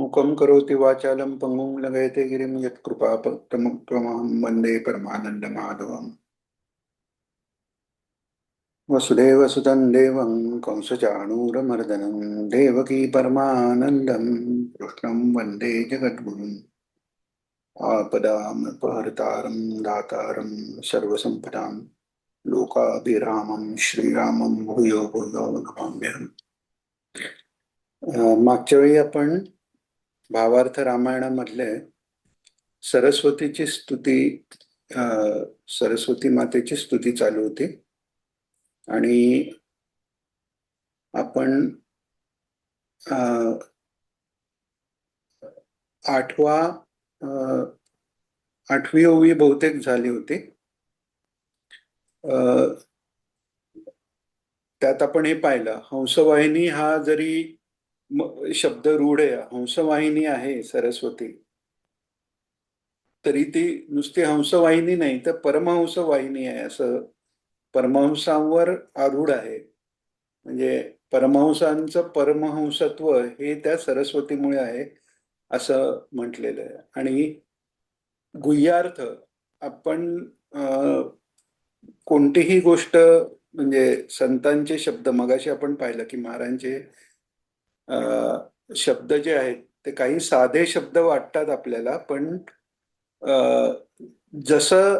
मूकं करोति वाचालं पङ्गुं लङ्घयते गिरिं यत्कृपातमहं वन्दे परमानन्दमाधवम्। वसुदेवसुतं देवं कंसचाणूरमर्दनं देवकी परमानन्दं कृष्णं वन्दे जगद्गुरुम्। आपदामपहर्तारं दातारं सर्वसम्पदां लोकाभिरामं श्रीरामं भूयो भूयो नमाम्यहम्। मागच्या वेळी आपण भावार्थ रामायणामधले सरस्वतीची स्तुती, सरस्वती मातेची स्तुती चालू होती आणि आपण आठवा आठवी ओवी बहुतेक झाली होती. त्यात आपण हे पाहिलं, हंसवाहिनी हा जरी शब्द रूढ आहे, हंसवाहिनी आहे सरस्वती, तरी ती नुसती हंसवाहिनी नाही तर परमहंस वाहिनी आहे, असं परमहंसांवर आरूढ आहे. म्हणजे परमहंसांचं परमहंसत्व हे त्या सरस्वतीमुळे आहे असं म्हटलेलं आहे. आणि गुह्यार्थ आपण कोणतीही गोष्ट म्हणजे संतांचे शब्द, मगाशी आपण पाहिलं की महाराजांचे शब्द जे आहेत ते काही साधे शब्द वाटतात आपल्याला, पण जसं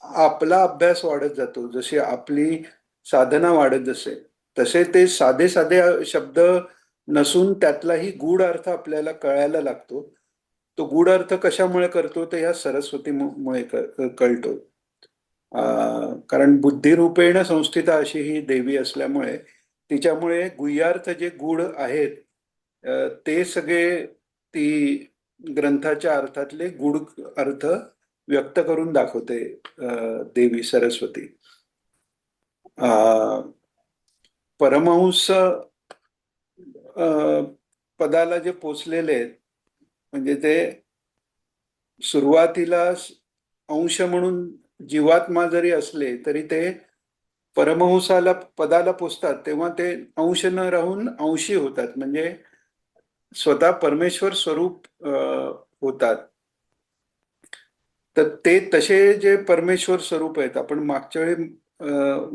आपला अभ्यास वाढत जातो, जशी आपली साधना वाढत जाते, तसे ते साधे साधे शब्द नसून त्यातलाही गूढ अर्थ आपल्याला कळायला लागतो. तो गूढ अर्थ कशामुळे करतो ते ह्या सरस्वतीमुळे कळतो. कारण बुद्धिरूपेण संस्थिता अशी ही देवी असल्यामुळे तिच्यामुळे गुह्यार्थ जे गूढ आहेत ते सगळे ती ग्रंथाच्या अर्थातले गूढ अर्थ व्यक्त करून दाखवते देवी सरस्वती. परमहंस पदाला जे पोचलेले आहेत, म्हणजे ते सुरुवातीला अंश म्हणून जीवात्मा जरी असले तरी ते परमहंसाला पदाला पोचतात तेव्हा ते अंश न राहून अंशी होतात, म्हणजे स्वतः परमेश्वर स्वरूप होतात. तर ते तसे जे परमेश्वर स्वरूप आहेत, आपण मागच्या वेळी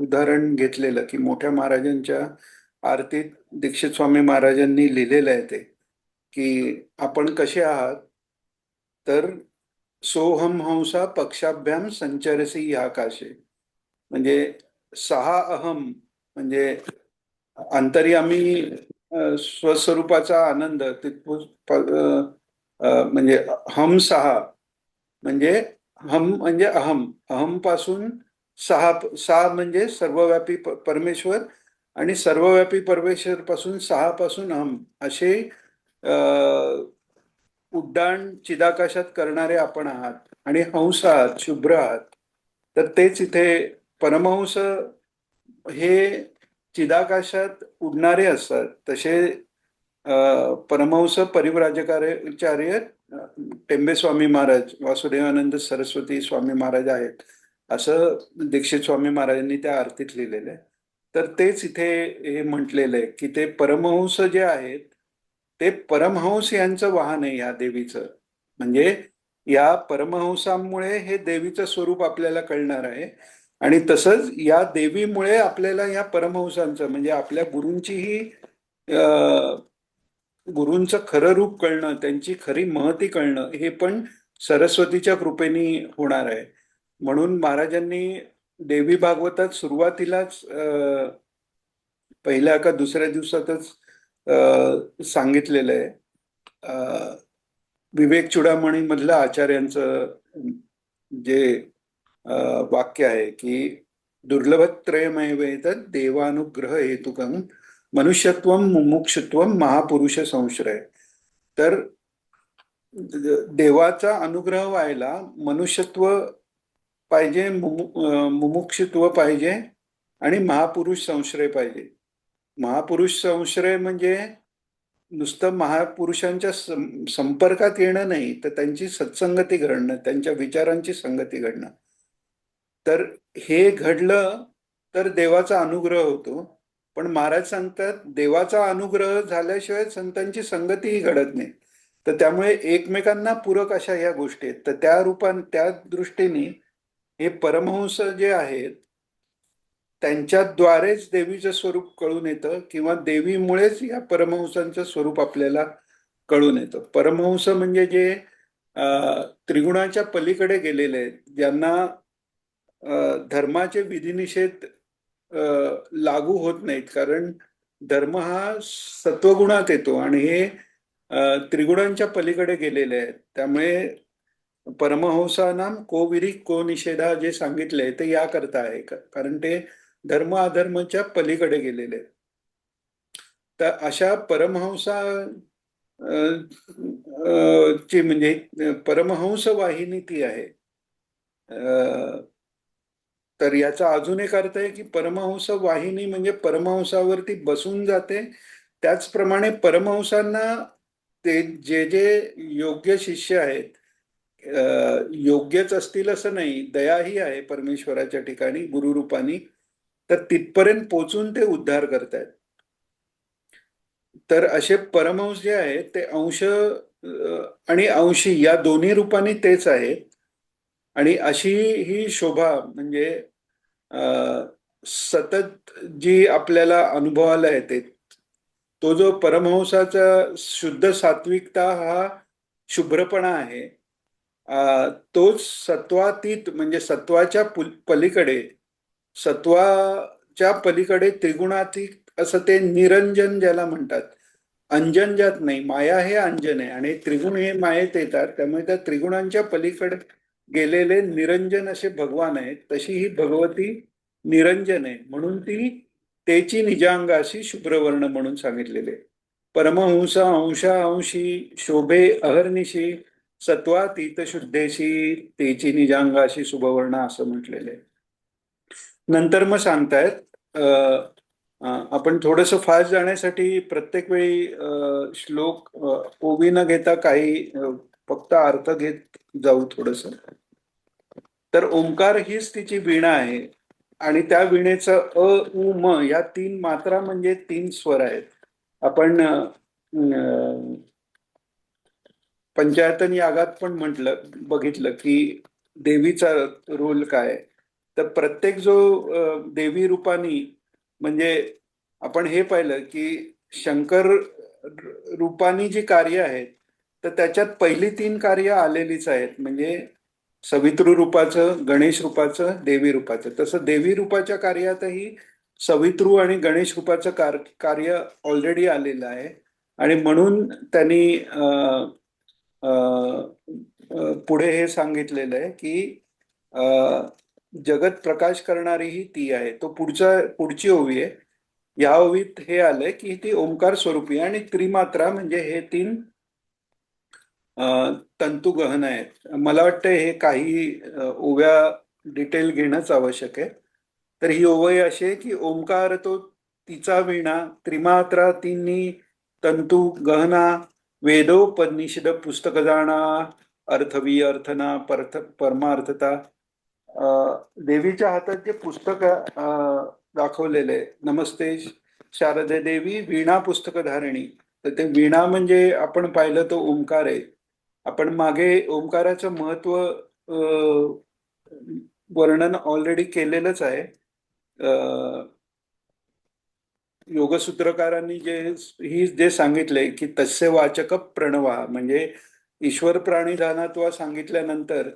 उदाहरण घेतलेलं की मोठ्या महाराजांच्या आरतीत दीक्षित स्वामी महाराजांनी लिहिलेलं आहे ते, की आपण कसे आहात, तर सोहम हंसा पक्षाभ्याम संचरसी आकाशे, म्हणजे सहा अहम म्हणजे अंतर्यामी स्वस्वरूपाचा आनंद म्हणजे हम सहा, म्हणजे हम म्हणजे अहम, अहम पासून सहा, सहा म्हणजे सर्वव्यापी परमेश्वर, आणि सर्वव्यापी परमेश्वर पासून सहा पासून अहम असे उड्डाण चिदाकाशात करणारे आपण आहात, आणि हंस आहात, शुभ्र आहात. तर तेच इथे परमहंस हे चिदाकाशात उडणारे असतात. तसे परमहंस परिव्राजकाचार्य टेंबे स्वामी महाराज, वासुदेवानंद सरस्वती स्वामी महाराज आहेत असं दीक्षित स्वामी महाराजांनी त्या आरतीत लिहिलेलं आहे. तर तेच इथे हे म्हटलेलं आहे की ते परमहंस जे आहेत ते परमहंस यांचं वाहन आहे या देवीचं. म्हणजे या परमहंसामुळे हे देवीचं स्वरूप आपल्याला कळणार आहे, आणि तसंच या देवीमुळे आपल्याला या परमहंसांचं म्हणजे आपल्या गुरूंचीही गुरूंचं खरं रूप कळणं, त्यांची खरी महती कळणं हे पण सरस्वतीच्या कृपेने होणार आहे. म्हणून महाराजांनी देवी भागवतात सुरुवातीलाच पहिल्या का दुसऱ्या दिवसातच सांगितलेलं आहे. विवेक चुडामणी मधलं आचार्यांचं जे वाक्य आहे की दुर्लभत्रयमय वेद देवानुग्रह हेतुकं मनुष्यत्वम मुमुक्षुत्वम महापुरुष संश्रय. तर देवाचा अनुग्रह व्हायला मनुष्यत्व पाहिजे, मुमुक्षुत्व पाहिजे, आणि महापुरुष संश्रय पाहिजे. महापुरुष संश्रय म्हणजे नुसतं महापुरुषांच्या संपर्कात येणं नाही, तर त्यांची सत्संगती घडणं, त्यांच्या विचारांची संगती घडणं. तर हे घडलं तर देवाचा अनुग्रह होतो. पण महाराज सांगतात देवाचा अनुग्रह झाल्याशिवाय संतांची संगतीही घडत नाही. तर त्यामुळे एकमेकांना पूरक अशा या गोष्टी आहेत. तर त्या दृष्टीने हे परमहंस जे आहेत त्यांच्याद्वारेच देवीचं स्वरूप कळून येतं किंवा देवीमुळेच या परमहंसांचं स्वरूप आपल्याला कळून येतं. परमहंस म्हणजे जे त्रिगुणाच्या पलीकडे गेलेले आहेत, ज्यांना धर्माचे विधिनिषेध लागू होत नाहीत, कारण धर्म हा सत्वगुणात येतो आणि हे त्रिगुणांच्या पलीकडे गेलेले आहेत. त्यामुळे परमहंसानां को विरी को निषेधा जे सांगितलंय ते याकरता आहे, कारण ते धर्म अधर्मच्या पलीकडे गेलेले आहेत. तर अशा परमहंसा ची म्हणजे परमहंस वाहिनी ती आहे. तर याचा अजून एक अर्थ आहे की परमहंस वाहिनी म्हणजे परमहंसावरती बसून जाते. त्याचप्रमाणे परमहंसांना ते जे जे योग्य शिष्य आहेत, योग्यच असतील असं नाही, दयाही आहे परमेश्वराच्या ठिकाणी गुरुरूपानी, तर तिथपर्यंत पोचून ते उद्धार करतायत. तर असे परमहंस जे आहेत ते अंश आणि अंशी या दोन्ही रूपांनी तेच आहेत. आणि अशी ही शोभा म्हणजे सतत जी आपल्याला अनुभवाला येते, तो जो परमहंसाचा शुद्ध सात्विकता हा शुभ्रपणा आहे, तोच सत्वातीत म्हणजे सत्वाच्या पलीकडे, सत्वाच्या पलीकडे त्रिगुणातीत असं ते निरंजन ज्याला म्हणतात. अंजन ज्यात नाही, माया हे अंजन आहे आणि त्रिगुण हे मायेत येतात. त्यामुळे त्या त्रिगुणांच्या पलीकडे गेलेले निरंजन असे भगवान आहेत. तशी ही भगवती निरंजन आहे, म्हणून ती तेची निजांगाशी शुभ्रवर्ण म्हणून सांगितलेले. परमहंसा अंशा अंशी शोभे अहर्निशी सत्वातीत शुद्धेशी तेची निजांगाशी शुभवर्ण असं म्हटलेले. नंतर मग सांगतायत, आपण थोडस फास्ट जाण्यासाठी प्रत्येक वेळी श्लोक ओवी न घेता काही फक्त अर्थ घेत जाऊ थोडस. तर ओंकार हीच तिची वीणा आहे आणि त्या वीणेचं अ उ म या 3 मात्रा म्हणजे 3 स्वर आहेत. आपण पंचायतन यागात पण बघितलं की देवीचा रोल काय. तर प्रत्येक जो देवी रूपानी म्हणजे आपण हे पाहिलं की शंकर रूपानी जी कार्य आहेत तर त्याच्यात पहिली 3 कार्य आलेलीच आहेत, म्हणजे सवितृ रूपाचं, गणेश रूपाचं, देवी रूपाचं. तसं देवी रूपाच्या कार्यातही सवितृ आणि गणेश रूपाचं कार्य ऑलरेडी आलेलं आहे आणि म्हणून त्यांनी पुढे हे सांगितलेलं आहे की जगत प्रकाश करणारी ही ती आहे. तो पुढची ओवी आहे. या ओवीत हे आलंय की ती ओंकार स्वरूपी आणि त्रिमात्रा म्हणजे हे 3 तंतू गहन आहेत. मला वाटतं हे काही ओव्या डिटेल घेणंच आवश्यक आहे. तर ही ओवी अशी आहे की ओंकार तो तिचा वीणा, त्रिमात्रा तिन्ही तंतू गहना, वेदोपनिषद पुस्तक जाणा, अर्थवी अर्थना परमार्थता. देवीच्या हातात जे पुस्तक दाखवलेले, नमस्ते शारदे देवी वीणा पुस्तक धारिणी. तर ते वीणा म्हणजे आपण पाहिलं तो ओंकार आहे. आपण मागे ओंकाराचं महत्व वर्णन ऑलरेडी केलेलंच आहे. योगसूत्रकारांनी जे सांगितलंय की तस्य वाचक प्रणवा, म्हणजे ईश्वर प्रणिधानात्वा सांगितल्यानंतर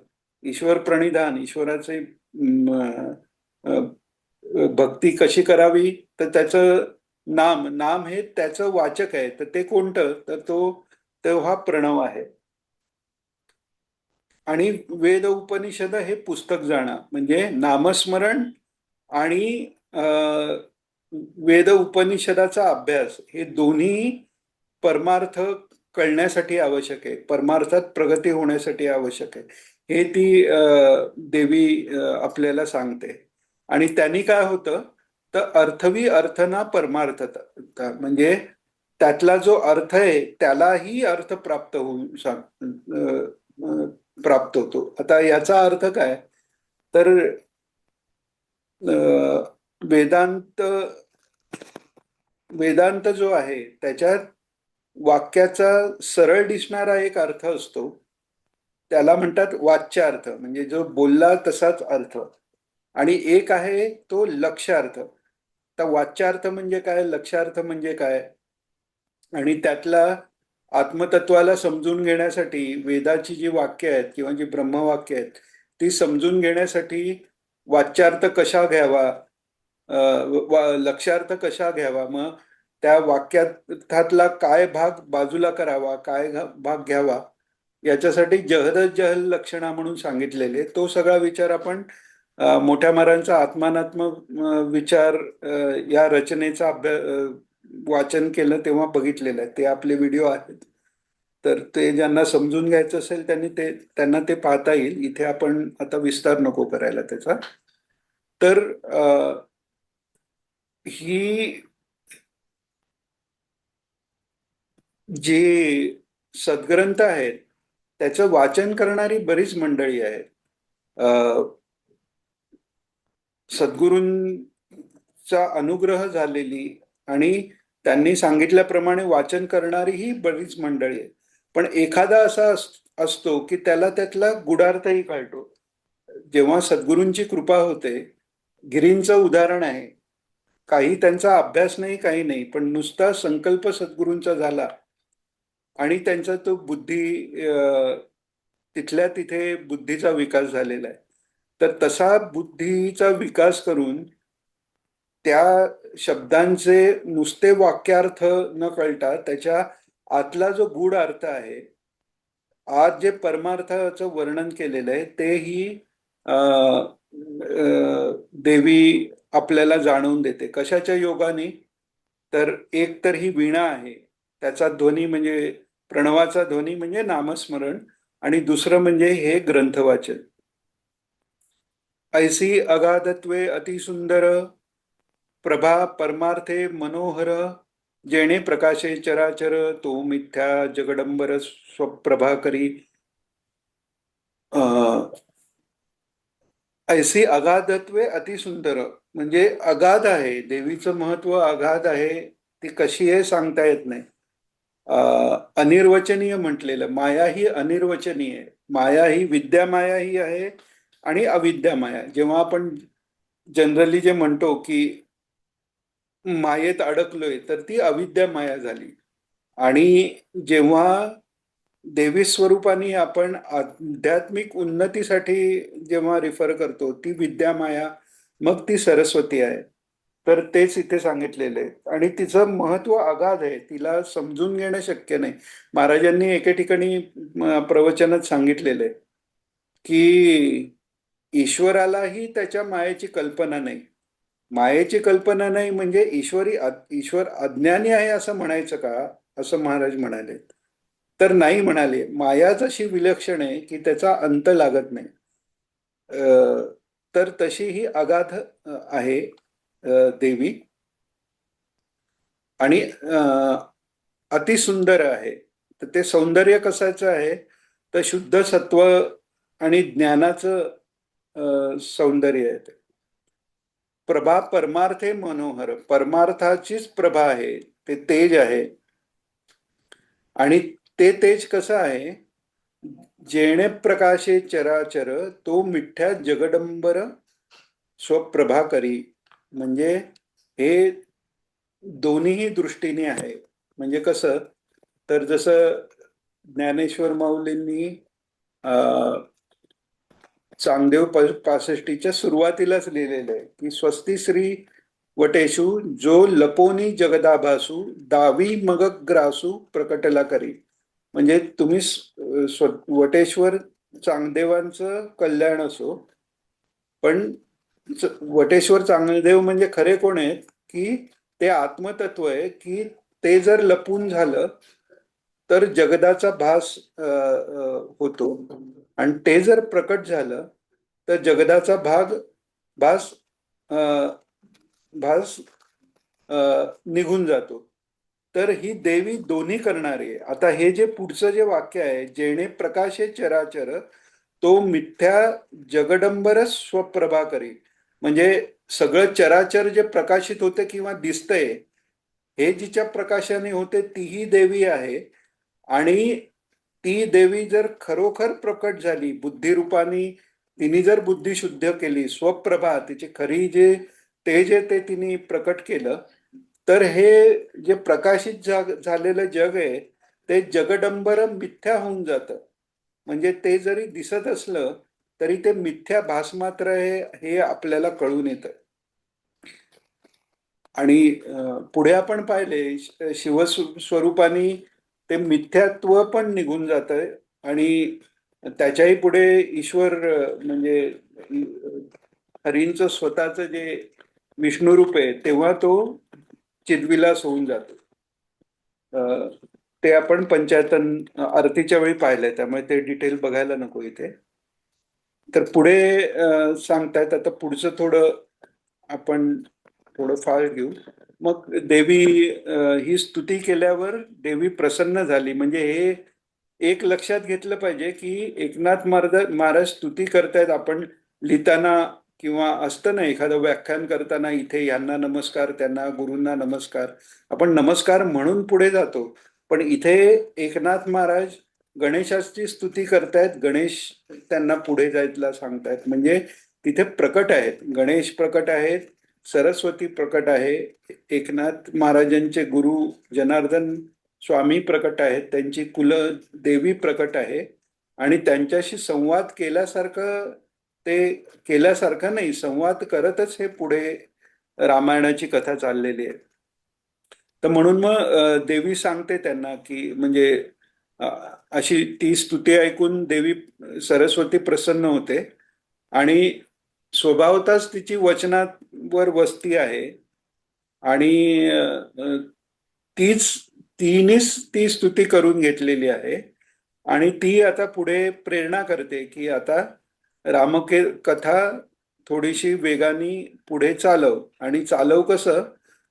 ईश्वर प्रणिधान, ईश्वराचे भक्ती कशी करावी, तर त्याचं नाम हे त्याचं वाचक आहे. तर ते कोणतं, तर तो हा प्रणव आहे. आणि वेद उपनिषद हे पुस्तक जाणं म्हणजे नामस्मरण आणि वेद उपनिषदाचा अभ्यास हे दोन्ही परमार्थ कळण्यासाठी आवश्यक आहे, परमार्थात प्रगती होण्यासाठी आवश्यक आहे. हे ती देवी आपल्याला सांगते. आणि त्यांनी काय होतं, तर अर्थवी अर्थना परमार्थता, म्हणजे त्यातला जो अर्थ आहे त्यालाही अर्थ प्राप्त होतो. आता याचा अर्थ काय, तर वेदांत जो आहे त्याच्यात वाक्याचा सरळ दिसणारा एक अर्थ असतो, त्याला म्हणतात वाच्यार्थ, म्हणजे जो बोलला तसाच अर्थ. आणि एक आहे तो लक्ष्यार्थ. तर वाच्यार्थ म्हणजे काय, लक्ष्यार्थ म्हणजे काय, आणि त्यातला आत्मतत्वाला समजून घेण्यासाठी वेदाची जी वाक्य आहेत किंवा जी ब्रह्मवाक्य आहेत ती समजून घेण्यासाठी वाच्यार्थ कशा घ्यावा, लक्ष्यार्थ कशा घ्यावा, मग त्या वाक्यार्थातला काय भाग बाजूला करावा, काय भाग घ्यावा, याच्यासाठी जहद जहल लक्षणा म्हणून सांगितलेले तो सगळा विचार आपण मोठ्या मारांचा आत्मानात्म विचार या रचनेचा वाचन केलं तेव्हा बघितलेलं आहे. ते आपले व्हिडिओ आहेत, तर ते ज्यांना समजून घ्यायचं असेल त्यांना ते पाहता येईल. इथे आपण आता विस्तार नको करायला त्याचा. तर ही जी सद्ग्रंथ आहेत त्याचं वाचन करणारी बरीच मंडळी आहेत. सद्गुरूंचा अनुग्रह झालेली आणि त्यांनी सांगितल्याप्रमाणे वाचन करणारी ही बरीच मंडळी आहे. पण एखादा असा असतो की त्याला त्यातला गुडार्थही कळतो. जेव्हा सद्गुरूंची कृपा होते, गिरींचं उदाहरण आहे, काही त्यांचा अभ्यास नाही, काही नाही, पण नुसता संकल्प सद्गुरूंचा झाला आणि त्यांचा तो तिथल्या तिथे बुद्धीचा विकास झालेला आहे. तर तसा बुद्धीचा विकास करून त्या शब्दांचे नुसते वाक्यार्थ न कळता त्याच्या आतला जो गूढ अर्थ आहे, आज जे परमार्थाचं वर्णन केलेलं आहे तेही देवी आपल्याला जाणवून देते. कशाच्या योगाने, तर एक तर ही वीणा आहे, त्याचा ध्वनी म्हणजे प्रणवाचा ध्वनी म्हणजे नामस्मरण, आणि दुसरं म्हणजे हे ग्रंथवाचन. ऐसी अगाधत्वे अतिसुंदर प्रभा परमार्थे मनोहर, जेणे प्रकाशे चराचर तो मिथ्या जगडंबर स्वप्रभा करी. ऐसी अगाधत्वे अतिसुंदर म्हणजे अगाध आहे, देवीचं महत्व अगाध आहे. ती कशी आहे सांगता येत नाही. अनिर्वचनीय म्हटलेलं, माया ही अनिर्वचनीय आहे. माया ही विद्या माया ही आहे आणि अविद्या माया. जेव्हा आपण जनरली जे म्हणतो की मायेत अडकलोय, तर ती अविद्या माया झाली. आणि जेव्हा देवी स्वरूपाने आपण आध्यात्मिक उन्नतीसाठी जेव्हा रिफर करतो, ती विद्या माया, मग ती सरस्वती आहे. तर तेच इथे सांगितलेलं आहे आणि तिचं महत्व अगाध आहे, तिला समजून घेणं शक्य नाही. महाराजांनी एके ठिकाणी प्रवचनात सांगितलेलं आहे की ईश्वरालाही त्याच्या मायेची कल्पना नाही. मायेची कल्पना नाही म्हणजे ईश्वर अज्ञानी आहे असं म्हणायचं का, असं महाराज म्हणाले. तर नाही म्हणाले, मायाच अशी विलक्षण आहे की त्याचा अंत लागत नाही. तर तशी ही अगाध आहे देवी, आणि अतिसुंदर आहे. तर ते सौंदर्य कसाचं आहे, तर शुद्ध सत्व आणि ज्ञानाचं सौंदर्य आहे ते. प्रभा परमार्थे मनोहर, परमार्थाचीच प्रभा आहे, ते तेज आहे. आणि ते तेज कसं आहे, जेणे प्रकाशे चराचर तो मिठ्या जगडंबर स्वप्रभा करी. म्हणजे हे दोन्ही दृष्टीने आहे. म्हणजे कसं, तर जसं ज्ञानेश्वर माऊलींनी चांगदेव 65च्या सुरुवातीलाच लिहिलेलं आहे की स्वस्ती श्री वटेशू जो लपोनी जगदाभासू दावी मग ग्रासू प्रकटला करी. म्हणजे तुम्ही वटेश्वर चांगदेवांचं कल्याण असो, पण वटेश्वर चांगदेव म्हणजे खरे कोण आहेत, की ते आत्मतत्व आहे, की ते जर लपून झालं तर जगदाचा भास होतो, आणि ते जर प्रकट झालं तर जगदाचा भास भास निघून जातो. तर ही देवी दोन्ही करणारी आहे. आता हे जे पुढचं जे वाक्य आहे, जेणे प्रकाशे चराचर तो मिथ्या जगडंबरच स्वप्रभा करी, म्हणजे सगळं चराचर जे प्रकाशित होतं किंवा दिसतंय हे जिच्या प्रकाशाने होते तीही देवी आहे. आणि ती देवी जर खरोखर प्रकट झाली बुद्धिरूपाने, तिने जर बुद्धी शुद्ध केली, स्वप्रभा तिची खरी जे तेज आहे ते तिने प्रकट केलं, तर हे जे प्रकाशित झालेलं जग आहे ते जगडंबर मिथ्या होऊन जातं. म्हणजे ते जरी दिसत असलं तरी ते मिथ्या भासमात्र आहे हे आपल्याला कळून येतं. आणि पुढे आपण पाहिले शिवस्वरूपाने ते मिथ्यात्व पण निघून जात आहे. आणि त्याच्याही पुढे ईश्वर म्हणजे हरींचं स्वतःचं जे विष्णू रूप आहे तेव्हा तो चिद्विलास होऊन जातो. ते आपण पंचायतन आरतीच्या वेळी पाहिलंय, त्यामुळे ते डिटेल बघायला नको इथे. तर पुढे सांगतायत, आता पुढचं थोडं आपण थोडं फार घेऊ. मग देवी ही स्तुती केल्यावर देवी प्रसन्न झाली. म्हणजे हे एक लक्षात घेतलं पाहिजे की एकनाथ महाराज स्तुती करतायत. आपण लिहिताना किंवा असतं ना एखादं व्याख्यान करताना इथे यांना नमस्कार, त्यांना गुरूंना नमस्कार, आपण नमस्कार म्हणून पुढे जातो. पण इथे एकनाथ महाराज गणेशाची स्तुती करतायत, गणेश त्यांना पुढे जायला सांगतायत. म्हणजे तिथे प्रकट आहेत, गणेश प्रकट आहेत, सरस्वती प्रकट आहे, एकनाथ महाराजांचे गुरु जनार्दन स्वामी प्रकट आहेत, त्यांची कुल देवी प्रकट आहे. आणि त्यांच्याशी संवाद केल्यासारखं, ते केल्यासारखं नाही, संवाद करतच हे पुढे रामायणाची कथा चाललेली आहे. तर म्हणून मग देवी सांगते त्यांना की म्हणजे अशी ती स्तुती ऐकून देवी सरस्वती प्रसन्न होते. आणि स्वभावताच तिची वचनावर वस्ती आहे. आणि तीच तिनेच ती स्तुती करून घेतलेली आहे. आणि ती आता पुढे प्रेरणा करते की आता रामके कथा थोडीशी वेगाने पुढे चालव. आणि चालव कसं,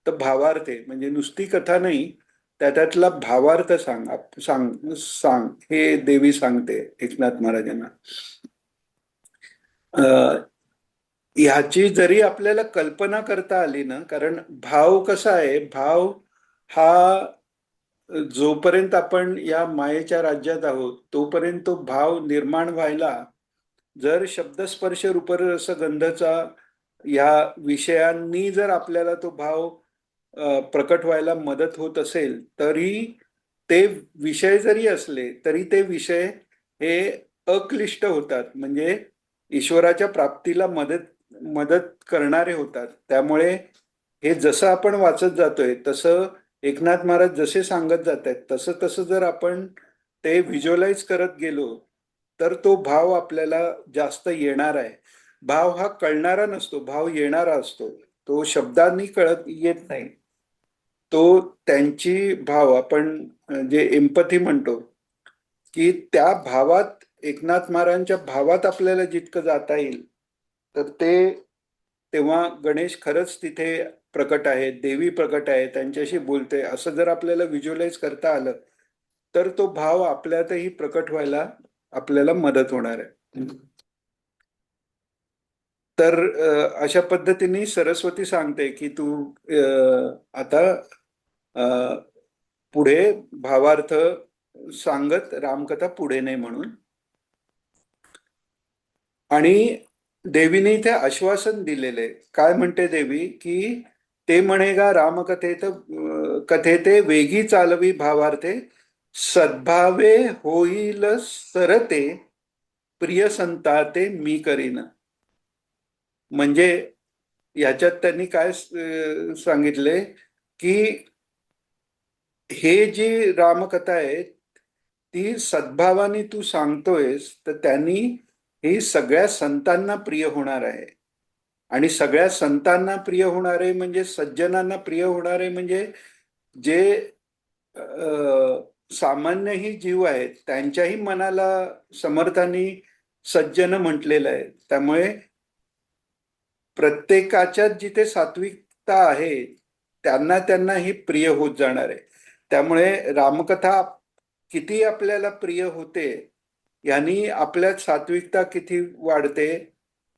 तर भावार्थ, म्हणजे नुसती कथा नाही, त्यातला भावार्थ सांग सांग सांग हे देवी सांगते एकनाथ महाराजांना. ह्याची जरी आपल्याला कल्पना करता आली ना, कारण भाव कसा आहे, भाव हा जोपर्यंत आपण या मायेच्या राज्यात आहोत तोपर्यंत तो भाव निर्माण व्हायला, जर शब्दस्पर्श रूपरस गंधचा या विषयांनी जर आपल्याला तो भाव प्रकट व्हायला मदत होत असेल, तरी ते विषय जरी असले तरी ते विषय हे अक्लिष्ट होतात. म्हणजे ईश्वराच्या प्राप्तीला मदत मदत करणारे होतात. त्यामुळे हे जसं आपण वाचत जातोय तसं एकनाथ महाराज जसे सांगत जात आहेत तसं तसं जर आपण ते व्हिज्युअलाइज करत गेलो तर तो भाव आपल्याला जास्त येणार आहे. भाव हा कळणारा नसतो, भाव येणारा असतो. तो शब्दांनी कळत येत नाही. तो त्यांची भाव आपण जे एम्पथी म्हणतो की त्या भावात, एकनाथ महाराजांच्या भावात आपल्याला जितकं जाता येईल, तर ते तेव्हा गणेश खरंच तिथे प्रकट आहे, देवी प्रकट आहे, त्यांच्याशी बोलते, असं जर आपल्याला व्हिज्युअलाइज करता आलं तर तो भाव आपल्यातही प्रकट व्हायला आपल्याला मदत होणार आहे. तर अशा पद्धतीने सरस्वती सांगते की तू आता पुढे भावार्थ सांगत रामकथा पुढे नाही म्हणून. आणि देवीने इथे आश्वासन दिलेले, काय म्हणते देवी की ते म्हणेगा रामकथेत कथेते वेगी चालवी भावार्थे, सद्भावे होईल सरते प्रिय संताते मी करीन. म्हणजे याच्यात त्यांनी काय सांगितले की हे जी रामकथा आहे ती सद्भावाने तू सांगतोयस तर त्यांनी ही सगळ्या संतांना प्रिय होणार आहे. आणि सगळ्या संतांना प्रिय होणारे म्हणजे सज्जनांना प्रिय होणारे म्हणजे जे सामान्यही जीव आहेत त्यांच्याही मनाला समर्थांनी सज्जन म्हटलेलं आहे. त्यामुळे प्रत्येकाच्या जिथे सात्विकता आहे त्यांना त्यांना ही प्रिय होत जाणार आहे. त्यामुळे रामकथा किती आपल्याला प्रिय होते यांनी आपल्यात सात्विकता किती वाढते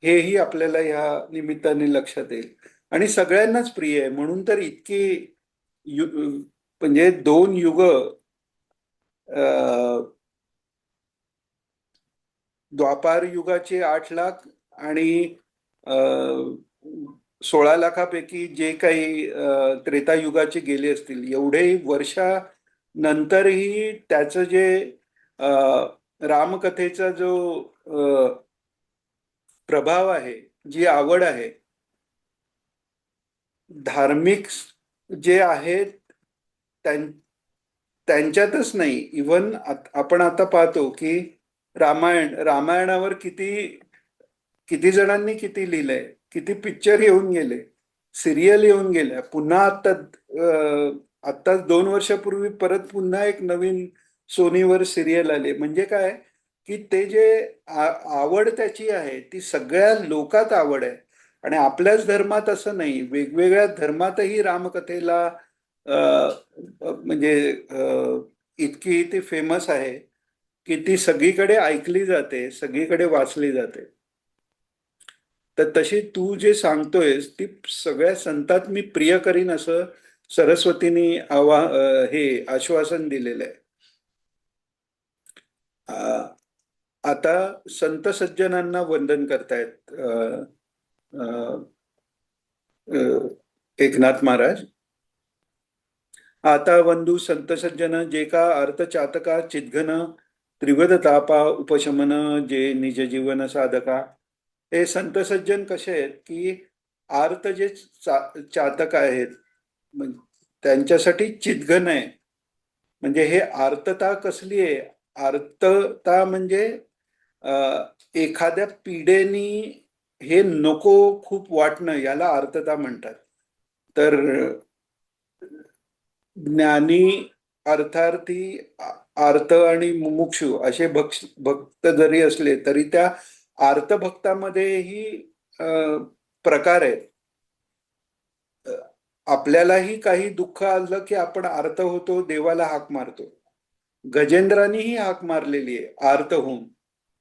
हेही आपल्याला या निमित्ताने लक्षात येईल. आणि सगळ्यांनाच प्रिय आहे म्हणून तर इतकी म्हणजे 2 युग, द्वापार युगाचे 8 लाख आणि अ, 16 लाखापैकी जे काही त्रेतायुगाचे गेले असतील, एवढे वर्षानंतरही त्याचं जे अ, रामकथेचा जो अ, प्रभाव आहे, जी आवड आहे, धार्मिक जे आहेत त्यां- त्यांच्यातच नाही. इवन आपण आता पाहतो की रामायणावर किती किती जणांनी किती लिहिलंय, किती पिक्चर येऊन गेले, सिरियल येऊन गेल्या. पुन्हा आत्ताच 2 वर्षापूर्वी परत पुन्हा एक नवीन सोनीवर सिरियल आले. म्हणजे काय की ते जे आवड त्याची आहे ती सगळ्या लोकात आवड आहे. आणि आपल्याच धर्मात असं नाही, वेगवेगळ्या धर्मातही रामकथेला म्हणजे इतकी ती फेमस आहे की ती सगळीकडे ऐकली जाते, सगळीकडे वाचली जाते. तर तशी तू जे सांगतोयस ती सगळ्या संतात मी प्रिय करीन असं सरस्वतीनी हे आश्वासन दिलेलं आहे. आता संत सज्जनांना वंदन करतायत अ, अ, एकनाथ महाराज. आता वंदू संत सज्जन जे का अर्थ चातका चिद्घन त्रिवद तापा उपशमन जे निज जीवन साधका. हे संत सज्जन कसे आहेत की आर्त जे चातक आहेत, त्यांच्यासाठी चिद्घन आहे. म्हणजे हे आर्तता कसली आहे? आर्तता म्हणजे अ, एखाद्या पीडेनी हे नको खूप वाटणं, याला आर्तता म्हणतात. तर ज्ञानी, अर्थार्थी, आर्त आणि मुमुक्षु असे भक्त जरी असले तरी त्या आर्त भक्तामध्येही अ, प्रकार आहेत. आपल्यालाही काही दुःख आलं की आपण आर्त होतो, देवाला हाक मारतो. गजेंद्रांनीही हाक मारलेली आहे आर्त होऊन.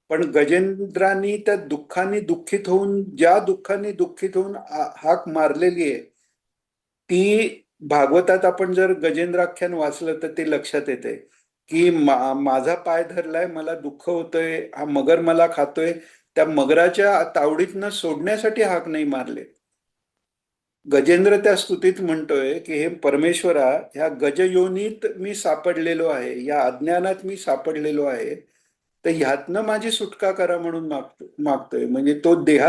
पण गजेंद्रांनी त्या दुःखाने दुःखित होऊन, ज्या दुःखाने दुःखित होऊन हाक मारलेली आहे, ती भागवतात आपण जर गजेंद्राख्यान वाचलं तर ते लक्षात येते की माझा पाय धरलाय, मला दुःख होतंय, हा मगर मला खातोय, त्या मगराच्या तावडीतनं सोडण्यासाठी हाक नाही मारले. गजेंद्र त्या स्तुतीत म्हणतोय की हे परमेश्वरा, ह्या गजयोनीत मी सापडलेलो आहे, या अज्ञानात मी सापडलेलो आहे, तर ह्यातनं माझी सुटका करा म्हणून मागतोय. म्हणजे तो देह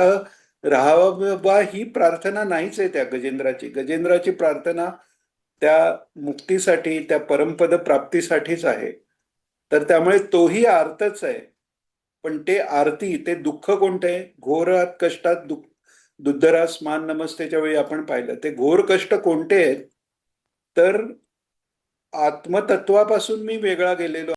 राहावा ही प्रार्थना नाहीच आहे त्या गजेंद्राची. गजेंद्राची प्रार्थना त्या मुक्तीसाठी, त्या परमपद प्राप्तीसाठीच आहे. तर त्यामुळे तोही आर्तच आहे. पण ते आरती, ते दुःख कोणते? घोरात कष्टात दुद्धरास मान नमस्तेच्या वेळी आपण पाहिलं, ते घोर कष्ट कोणते आहेत? तर आत्मतत्वापासून मी वेगळा गेलेलो